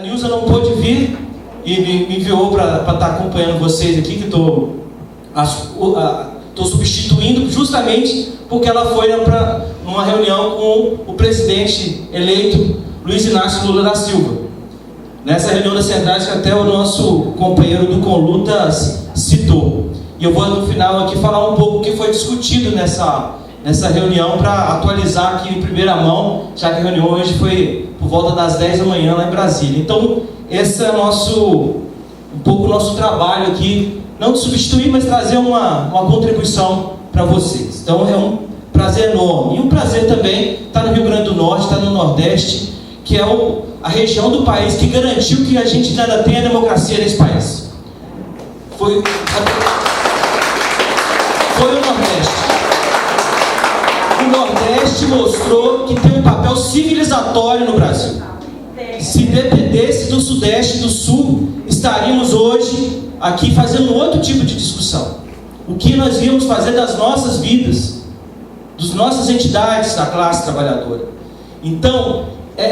A Nilza não pôde vir e me enviou para estar acompanhando vocês aqui, que estou substituindo justamente porque ela foi para uma reunião com o presidente eleito Luiz Inácio Lula da Silva. Nessa reunião da Centrais, que até o nosso companheiro do Conlutas citou. E eu vou no final aqui falar um pouco o que foi discutido nessa reunião para atualizar aqui em primeira mão, já que a reunião hoje foi por volta das 10 da manhã lá em Brasília. Então, esse é um pouco o nosso trabalho aqui, não de substituir, mas trazer uma contribuição para vocês. Então, é um prazer enorme. E um prazer também estar no Rio Grande do Norte, estar no Nordeste, que é a região do país que garantiu que a gente ainda tem a democracia nesse país. Foi o Nordeste. O Nordeste mostrou que tem um papel civilizatório no Brasil. Se dependesse do Sudeste e do Sul, estaríamos hoje aqui fazendo outro tipo de discussão. O que nós íamos fazer das nossas vidas, das nossas entidades da classe trabalhadora. Então,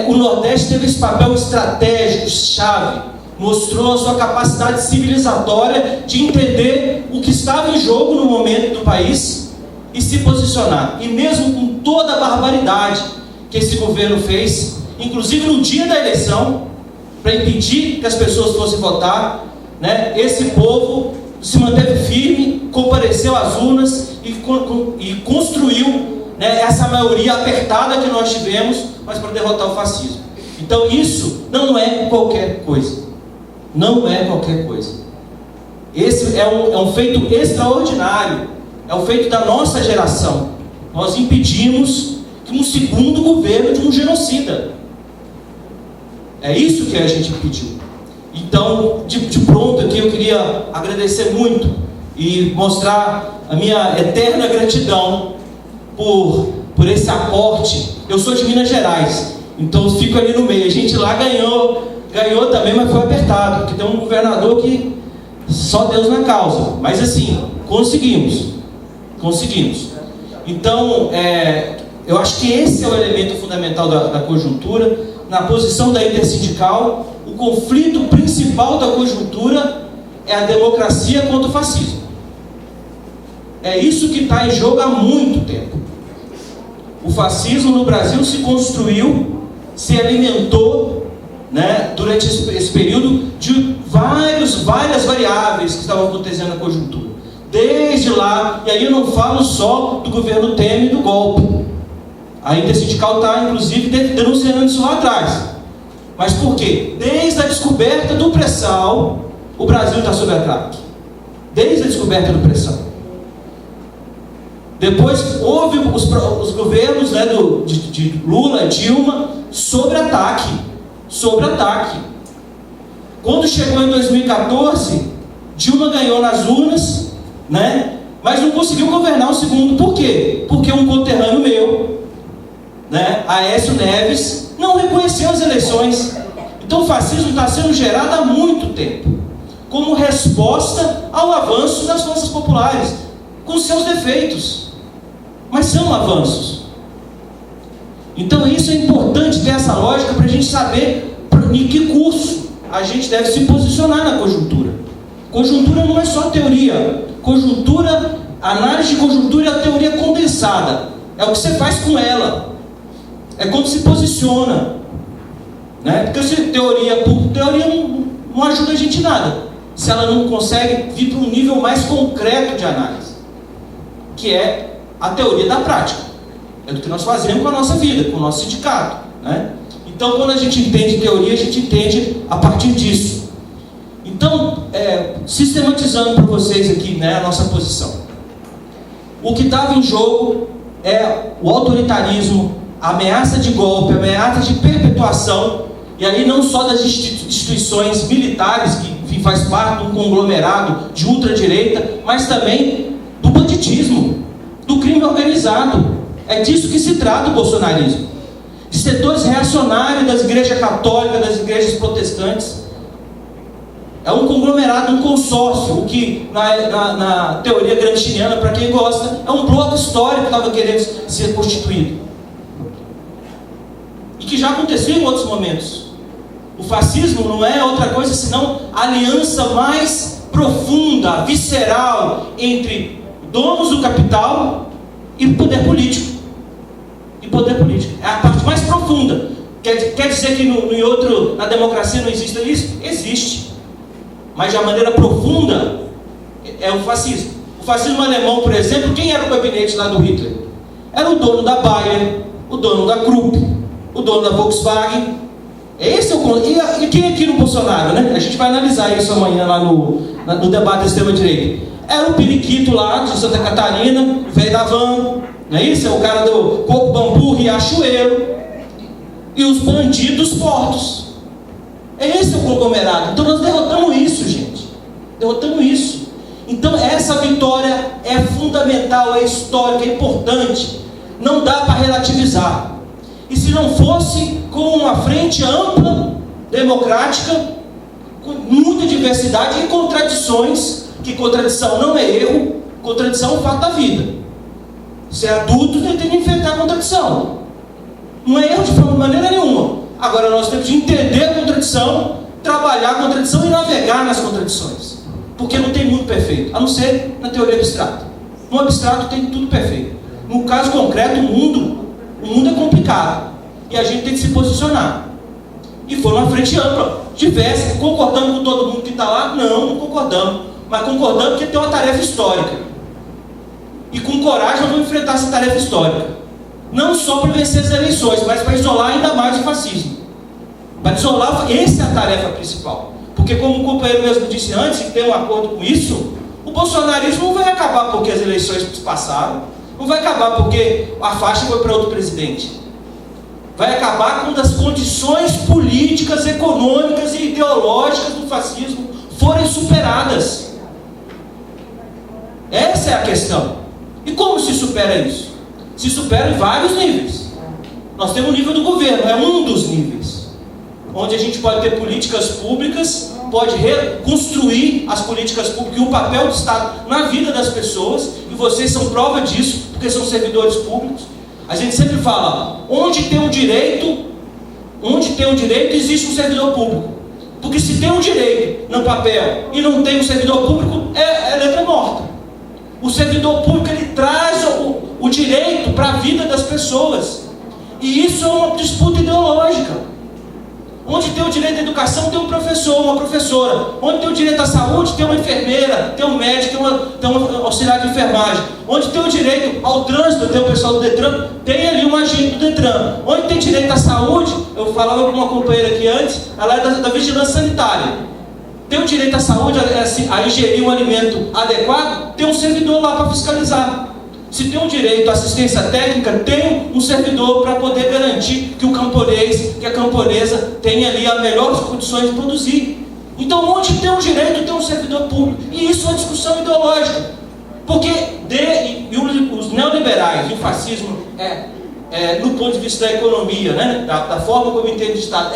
o Nordeste teve esse papel estratégico, chave, mostrou a sua capacidade civilizatória de entender o que estava em jogo no momento do país e se posicionar. E mesmo com toda a barbaridade que esse governo fez, inclusive no dia da eleição, para impedir que as pessoas fossem votar, né, esse povo se manteve firme, compareceu às urnas e construiu, né, essa maioria apertada que nós tivemos, mas para derrotar o fascismo. Então isso não é qualquer coisa. Não é qualquer coisa. Esse é um feito extraordinário. É um feito da nossa geração. Nós impedimos um segundo governo de um genocida. É isso que a gente impediu. Então, de pronto aqui, eu queria agradecer muito e mostrar a minha eterna gratidão por esse aporte. Eu sou de Minas Gerais, então eu fico ali no meio. A gente lá ganhou também, mas foi apertado, porque tem um governador que só Deus na causa. Mas assim, conseguimos. Então, eu acho que esse é o elemento fundamental da conjuntura. Na posição da intersindical, o conflito principal da conjuntura é a democracia contra o fascismo. É isso que está em jogo há muito tempo. O fascismo no Brasil se construiu, se alimentou, né, durante esse período de várias variáveis que estavam acontecendo na conjuntura. Desde lá, e aí eu não falo só do governo Temer e do golpe. A intersindical está, inclusive, denunciando isso lá atrás. Mas por quê? Desde a descoberta do pré-sal, o Brasil está sob ataque. Desde a descoberta do pré-sal. Depois houve os governos, né, de Lula e Dilma sob ataque. Quando chegou em 2014, Dilma ganhou nas urnas, né, mas não conseguiu governar o segundo. Por quê? Porque um conterrâneo meu, né, Aécio Neves, não reconheceu as eleições. Então o fascismo está sendo gerado há muito tempo, como resposta ao avanço das forças populares, com seus defeitos, mas são avanços. Então isso é importante ter essa lógica para a gente saber em que curso a gente deve se posicionar na conjuntura. Conjuntura não é só teoria. Análise de conjuntura é a teoria condensada. É o que você faz com ela. É como se posiciona. Né? Porque se teoria não ajuda a gente em nada. Se ela não consegue vir para um nível mais concreto de análise. Que é a teoria da prática. É do que nós fazemos com a nossa vida, com o nosso sindicato. Né? Então, quando a gente entende teoria, a gente entende a partir disso. Então, sistematizando para vocês aqui, né, a nossa posição. O que estava em jogo é o autoritarismo, a ameaça de golpe, a ameaça de perpetuação, e aí não só das instituições militares, que enfim, faz parte de um conglomerado de ultradireita, mas também do banditismo, do crime organizado. É disso que se trata o bolsonarismo. De setores reacionários das igrejas católicas, das igrejas protestantes. É um conglomerado, um consórcio, o que na teoria gramsciana, para quem gosta, é um bloco histórico que estava querendo ser constituído. E que já aconteceu em outros momentos. O fascismo não é outra coisa senão a aliança mais profunda, visceral, entre donos do capital e poder político. É a parte mais profunda. Quer dizer que na democracia não existe isso? Existe. Mas de uma maneira profunda é o fascismo. O fascismo alemão, por exemplo, quem era o gabinete lá do Hitler? Era o dono da Bayer, o dono da Krupp, o dono da Volkswagen. Esse é o... E quem aqui no Bolsonaro, né? A gente vai analisar isso amanhã lá no debate da extrema-direita. Era o periquito lá de Santa Catarina, velho da van, não é isso? É o cara do Coco Bambu, Riachuelo, e os bandidos portos. Esse é o conglomerado. Então nós derrotamos isso, gente. Derrotamos isso. Então essa vitória é fundamental, é histórica, é importante. Não dá para relativizar. E se não fosse com uma frente ampla, democrática, com muita diversidade e contradições, que contradição não é erro, contradição é um fato da vida. Você é adulto, tem que enfrentar a contradição. Não é erro de maneira nenhuma. Agora nós temos de entender a contradição, trabalhar a contradição e navegar nas contradições. Porque não tem mundo perfeito, a não ser na teoria abstrata. No abstrato tem tudo perfeito. No caso concreto, o mundo é complicado. E a gente tem que se posicionar. E foi uma frente ampla, diversa. Concordamos com todo mundo que está lá? Não concordamos. Mas concordamos porque tem uma tarefa histórica. E com coragem nós vamos enfrentar essa tarefa histórica. Não só para vencer as eleições, mas para isolar ainda mais o fascismo. Para isolar, essa é a tarefa principal. Porque como o companheiro mesmo disse antes, e tem um acordo com isso, o bolsonarismo não vai acabar porque as eleições passaram, não vai acabar porque a faixa foi para outro presidente. Vai acabar quando as condições políticas, econômicas e ideológicas do fascismo forem superadas. Essa é a questão. E como se supera isso? Se supera em vários níveis. Nós temos o nível do governo, é um dos níveis, onde a gente pode ter políticas públicas, pode reconstruir as políticas públicas e o papel do Estado na vida das pessoas, e vocês são prova disso, porque são servidores públicos. A gente sempre fala, onde tem um direito existe um servidor público. Porque se tem um direito no papel e não tem um servidor público, é letra morta. O servidor público, ele traz o direito para a vida das pessoas. E isso é uma disputa ideológica. Onde tem o direito à educação, tem um professor, uma professora. Onde tem o direito à saúde, tem uma enfermeira, tem um médico, tem um auxiliar de enfermagem. Onde tem o direito ao trânsito, tem o pessoal do Detran, tem ali um agente do Detran. Onde tem direito à saúde, eu falava com uma companheira aqui antes, ela é da vigilância sanitária. Tem o direito à saúde, a ingerir um alimento adequado, tem um servidor lá para fiscalizar. Se tem um direito à assistência técnica, tem um servidor para poder garantir que o camponês, que a camponesa tenha ali as melhores condições de produzir. Então, onde tem um direito, tem um servidor público. E isso é uma discussão ideológica. Porque os neoliberais e o fascismo, no ponto de vista da economia, né, da forma como entende o Estado,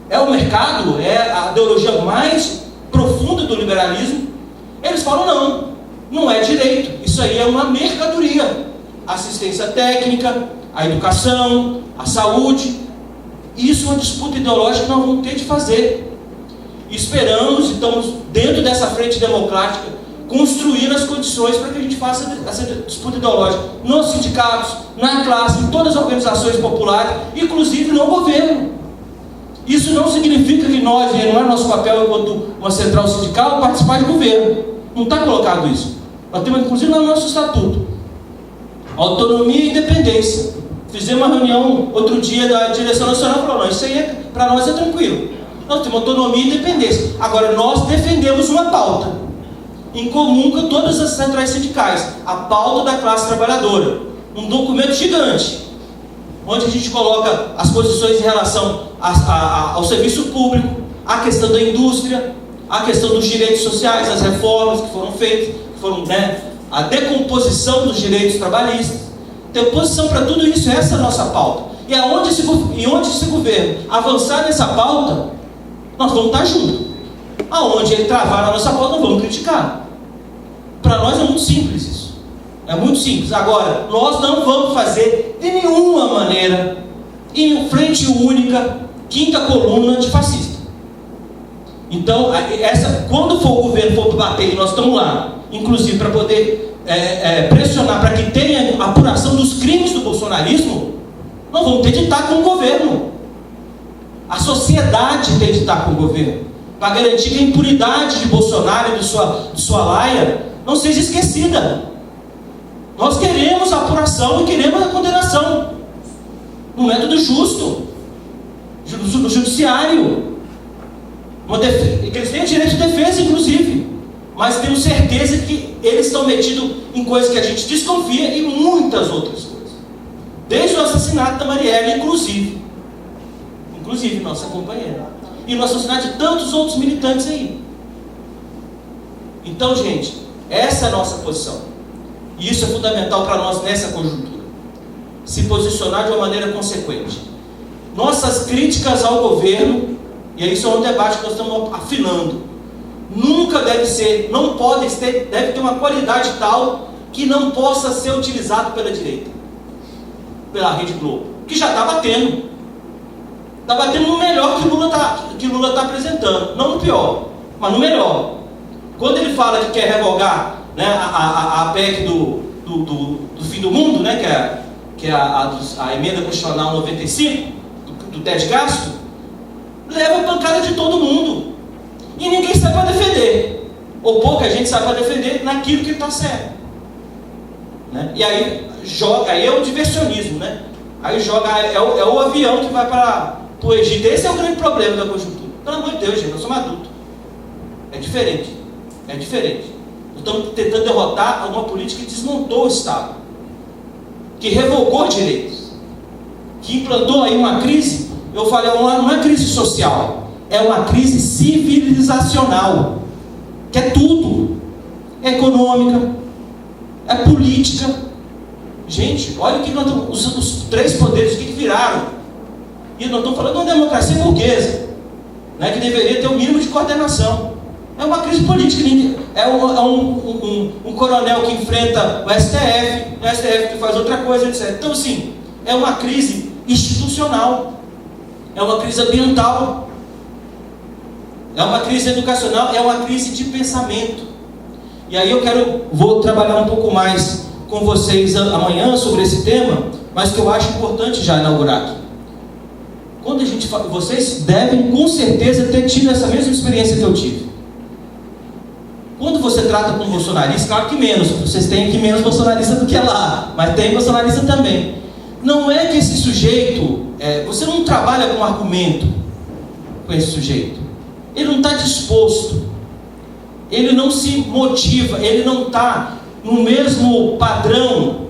é o mercado, é a ideologia mais profunda do liberalismo. Eles falam não é direito, isso aí é uma mercadoria. A assistência técnica, a educação, a saúde, isso é uma disputa ideológica que nós vamos ter de fazer. E esperamos, estamos dentro dessa frente democrática, construindo as condições para que a gente faça essa disputa ideológica nos sindicatos, na classe, em todas as organizações populares, inclusive no governo. Isso não significa que nós, não é nosso papel enquanto uma central sindical, participar de governo. Não está colocado isso. Nós temos, inclusive, no nosso estatuto, autonomia e independência. Fizemos uma reunião outro dia da direção nacional e falou, não, isso aí para nós é tranquilo. Nós temos autonomia e independência. Agora, nós defendemos uma pauta em comum com todas as centrais sindicais, a pauta da classe trabalhadora. Um documento gigante, onde a gente coloca as posições em relação ao serviço público, a questão da indústria, a questão dos direitos sociais, as reformas que foram feitas, a decomposição dos direitos trabalhistas. Tem posição para tudo isso, essa é a nossa pauta. E onde esse governo avançar nessa pauta, nós vamos estar juntos. Aonde ele travar a nossa pauta, nós vamos criticar. Para nós é muito simples isso. É muito simples. Agora, nós não vamos fazer de nenhuma maneira, em frente única, quinta coluna de fascista. Então, quando for o governo for bater, e nós estamos lá, inclusive para poder pressionar para que tenha apuração dos crimes do bolsonarismo, nós vamos ter de estar com o governo. A sociedade tem de estar com o governo, para garantir que a impunidade de Bolsonaro e de sua laia não seja esquecida. Nós queremos a apuração e queremos a condenação no método justo, no judiciário. Eles têm o direito de defesa, inclusive, mas temos certeza que eles estão metidos em coisas que a gente desconfia e muitas outras coisas. Desde o assassinato da Marielle, inclusive nossa companheira, e no assassinato de tantos outros militantes aí. Então, gente, essa é a nossa posição, e isso é fundamental para nós nessa conjuntura, se posicionar de uma maneira consequente. Nossas críticas ao governo, e isso é um debate que nós estamos afinando, nunca deve ter uma qualidade tal que não possa ser utilizado pela direita, pela Rede Globo, que já está batendo. Está batendo no melhor que Lula está apresentando, não no pior, mas no melhor. Quando ele fala que quer revogar, né, a PEC do fim do mundo, né, que é a emenda constitucional 95, do teto de gasto, leva a pancada de todo mundo. E ninguém sai para defender. Ou pouca gente sai para defender naquilo que está certo. Né? E aí é o diversionismo, né? Aí é o avião que vai para o Egito. Esse é o grande problema da conjuntura. Pelo amor de Deus, gente, nós somos adultos. É diferente. Nós estamos tentando derrotar uma política que desmontou o Estado, que revogou direitos, que implantou aí uma crise. Eu falei, não é crise social, é uma crise civilizacional, que é tudo. É econômica, é política. Gente, olha o que nós estamos, os três poderes, o que viraram. E nós estamos falando de uma democracia burguesa, né, que deveria ter o mínimo de coordenação. É uma crise política. É um coronel que enfrenta o STF que faz outra coisa, etc. Então, assim, é uma crise institucional, é uma crise ambiental, é uma crise educacional, é uma crise de pensamento. E aí vou trabalhar um pouco mais com vocês amanhã sobre esse tema, mas que eu acho importante já inaugurar aqui. Quando vocês devem com certeza ter tido essa mesma experiência que eu tive. Quando você trata com bolsonarista, claro que menos, vocês têm aqui menos bolsonarista do que lá, mas tem bolsonarista também. Não é que esse sujeito, você não trabalha com argumento com esse sujeito. Ele não está disposto, ele não se motiva, ele não está no mesmo padrão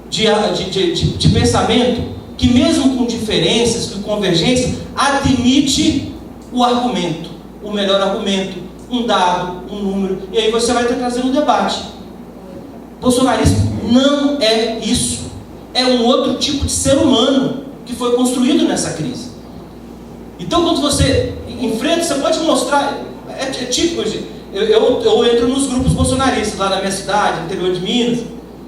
de pensamento, que mesmo com diferenças, com convergências, admite o argumento, o melhor argumento, um dado, um número, e aí você vai ter que trazer um debate. Bolsonarismo não é isso. É um outro tipo de ser humano que foi construído nessa crise. Então, quando você enfrenta, você pode mostrar, é típico, eu entro nos grupos bolsonaristas lá na minha cidade, no interior de Minas,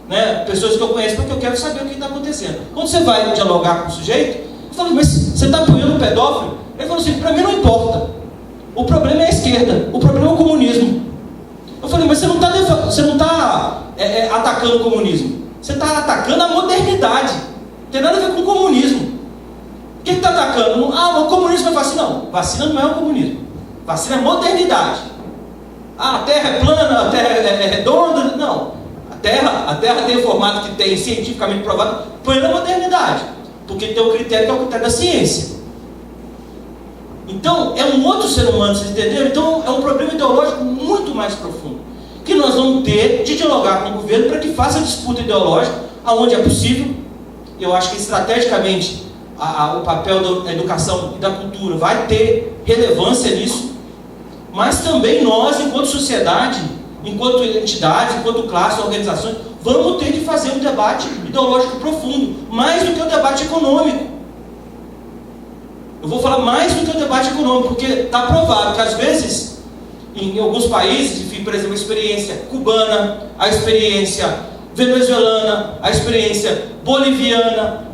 né, pessoas que eu conheço, porque eu quero saber o que está acontecendo. Quando você vai dialogar com o sujeito, eu falo, mas você está apoiando o pedófilo? Ele falou assim, para mim não importa. O problema é a esquerda, o problema é o comunismo. Eu falei, mas você não está atacando o comunismo, você está atacando a modernidade. Não tem nada a ver com o comunismo. O que está atacando? O comunismo é vacina. Não, vacina não é o comunismo. Vacina é modernidade. A Terra é plana, a Terra é redonda. Não. A Terra tem o formato que tem cientificamente provado, plena modernidade. Porque tem o critério que é o critério da ciência. Então, é um outro ser humano, vocês entenderam? Então, é um problema ideológico muito mais profundo, que nós vamos ter de dialogar com o governo para que faça a disputa ideológica aonde é possível. Eu acho que estrategicamente o papel da educação e da cultura vai ter relevância nisso, mas também nós, enquanto sociedade, enquanto entidade, enquanto classe, organizações, vamos ter que fazer um debate ideológico profundo, mais do que o debate econômico. Eu vou falar mais do que o debate econômico, porque está provado que às vezes, em alguns países, enfim, por exemplo, a experiência cubana, a experiência venezuelana, a experiência boliviana,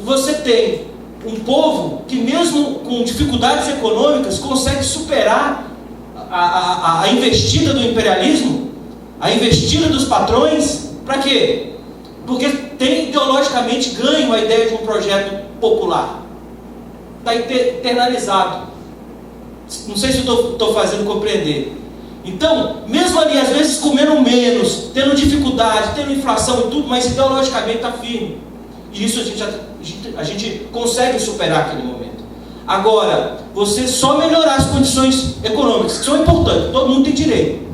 você tem um povo que mesmo com dificuldades econômicas consegue superar a investida do imperialismo, a investida dos patrões. Para quê? Porque tem ideologicamente ganho a ideia de um projeto popular. Está internalizado. Não sei se estou fazendo compreender. Então, mesmo ali, às vezes comendo menos, tendo dificuldade, tendo inflação e tudo, mas ideologicamente está firme. E isso a gente consegue superar aquele momento. Agora, você só melhorar as condições econômicas, que são importantes, todo mundo tem direito.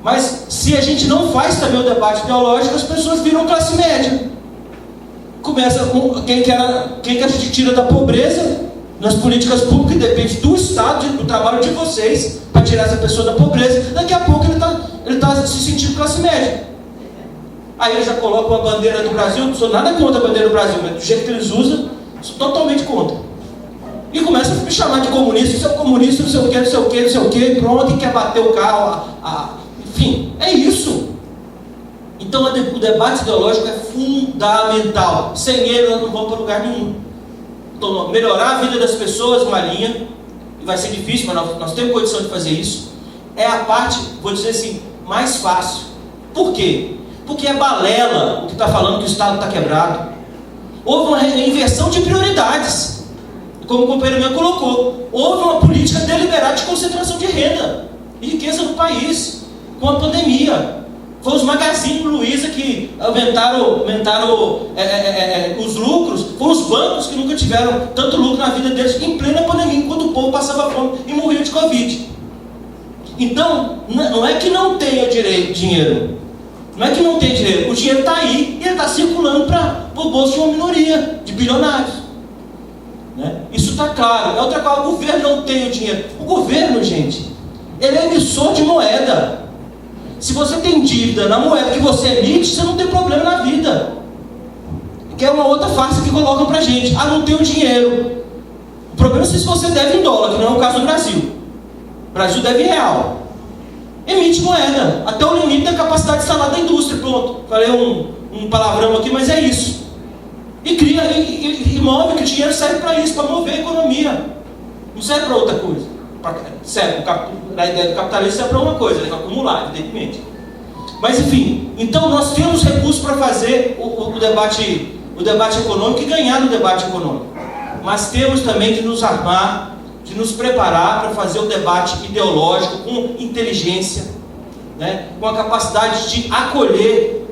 Mas se a gente não faz também o debate ideológico, as pessoas viram classe média. Começa com quem que a gente tira da pobreza nas políticas públicas, depende do Estado, do trabalho de vocês, para tirar essa pessoa da pobreza. Daqui a pouco ele tá se sentindo classe média. Aí ele já coloca uma bandeira do Brasil. Não sou nada contra a bandeira do Brasil, mas do jeito que eles usam, sou totalmente contra. E começa a me chamar de comunista, isso é comunista, não sei o que, não sei o que, não sei o que, pronto, e quer bater o carro, enfim, é isso. Então o debate ideológico é fundamental. Sem ele nós não vamos para lugar nenhum. Então, melhorar a vida das pessoas, uma linha, e vai ser difícil, mas nós temos condição de fazer isso. É a parte, vou dizer assim, mais fácil. Por quê? Porque é balela o que está falando que o Estado está quebrado. Houve uma inversão de prioridades, como o companheiro meu colocou. Houve uma política deliberada de concentração de renda e riqueza no país, com a pandemia. Foi os Magazine Luiza que aumentaram os lucros. Foram os bancos que nunca tiveram tanto lucro na vida deles em plena pandemia, enquanto o povo passava fome e morria de Covid. Então, não é que não tenha dinheiro. Não é que não tem dinheiro. O dinheiro está aí e ele está circulando para o bolso de uma minoria de bilionários. Né? Isso está claro. É outra coisa, o governo não tem o dinheiro. O governo, gente, ele é emissor de moeda. Se você tem dívida na moeda que você emite, você não tem problema na vida. Que é uma outra farsa que colocam pra gente. Não tem o dinheiro. O problema é se você deve em dólar, que não é o caso do Brasil. O Brasil deve em real. Emite moeda, até o limite da capacidade instalada da indústria. Pronto, falei um palavrão aqui, mas é isso. E cria, e move, que o dinheiro serve para isso, para mover a economia. Não serve para outra coisa. Serve, na ideia do capitalismo serve para uma coisa, para acumular, evidentemente. Mas enfim, então nós temos recursos para fazer o debate econômico e ganhar no debate econômico. Mas temos também de nos armar, de nos preparar para fazer o debate ideológico com inteligência, né? Com a capacidade de acolher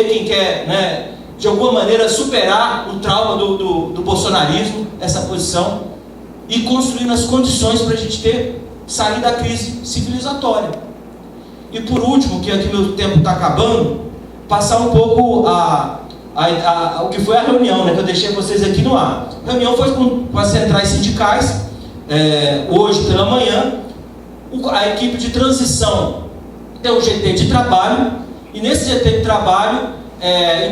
quem quer, né, de alguma maneira superar o trauma do bolsonarismo, essa posição, e construindo as condições para a gente sair da crise civilizatória. E por último, que aqui meu tempo está acabando, passar um pouco o que foi a reunião, né, que eu deixei vocês aqui no ar. A reunião foi com as centrais sindicais, hoje pela manhã. A equipe de transição tem um GT de trabalho, e nesse GT de trabalho,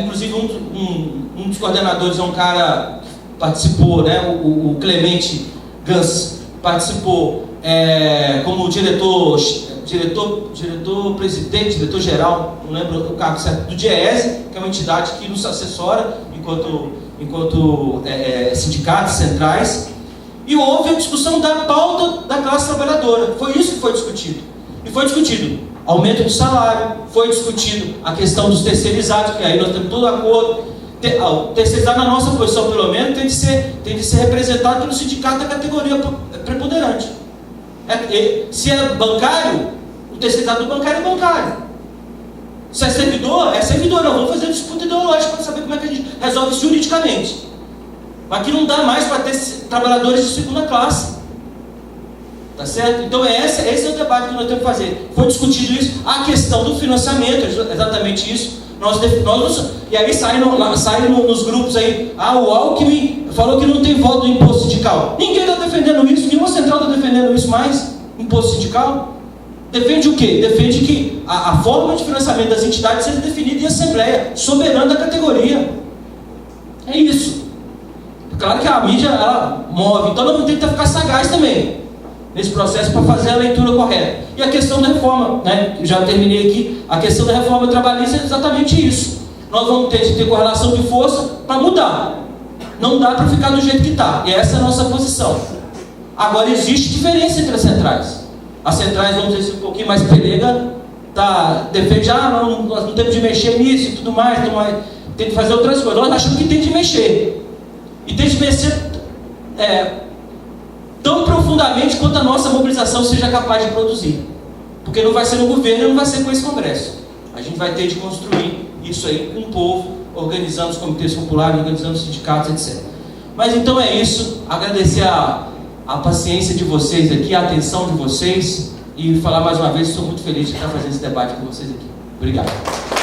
inclusive um dos coordenadores é um cara que participou, né, o Clemente Gans, participou como diretor-presidente, diretor-geral, não lembro o cargo certo, do DIEESE, que é uma entidade que nos assessora enquanto sindicatos centrais. E houve a discussão da pauta da classe trabalhadora. Foi isso que foi discutido. E foi discutido aumento do salário, foi discutido a questão dos terceirizados, que aí nós temos todo acordo. O terceirizado, na nossa posição pelo menos, tem de ser representado pelo sindicato da categoria preponderante. Se é bancário, o terceirizado do bancário é bancário. Se é servidor, não. Vamos fazer disputa ideológica para saber como é que a gente resolve isso juridicamente. Aqui não dá mais para ter trabalhadores de segunda classe. Tá certo? Então esse é o debate que nós temos que fazer. Foi discutido isso, a questão do financiamento, exatamente isso. E aí saem nos grupos aí, o Alckmin falou que não tem voto do imposto sindical. Ninguém está defendendo isso, nenhuma central está defendendo isso mais, imposto sindical. Defende o quê? Defende que a forma de financiamento das entidades seja definida em assembleia, soberana da categoria. É isso. Claro que a mídia, ela move, então nós vamos ter que ficar sagaz também nesse processo para fazer a leitura correta. E a questão da reforma, né? Já terminei aqui, a questão da reforma trabalhista é exatamente isso. Nós vamos ter que ter correlação de força para mudar. Não dá para ficar do jeito que está. E essa é a nossa posição. Agora, existe diferença entre as centrais. As centrais, vamos dizer assim, um pouquinho mais pelega, defende, nós não temos de mexer nisso e tudo mais, tem que fazer outras coisas. Nós achamos que tem de mexer. E tem de mexer tão profundamente quanto a nossa mobilização seja capaz de produzir. Porque não vai ser no governo e não vai ser com esse Congresso. A gente vai ter de construir isso aí com o povo, organizando os comitês populares, organizando os sindicatos, etc. Mas então é isso. Agradecer a paciência de vocês aqui, a atenção de vocês, e falar mais uma vez, estou muito feliz de estar fazendo esse debate com vocês aqui. Obrigado.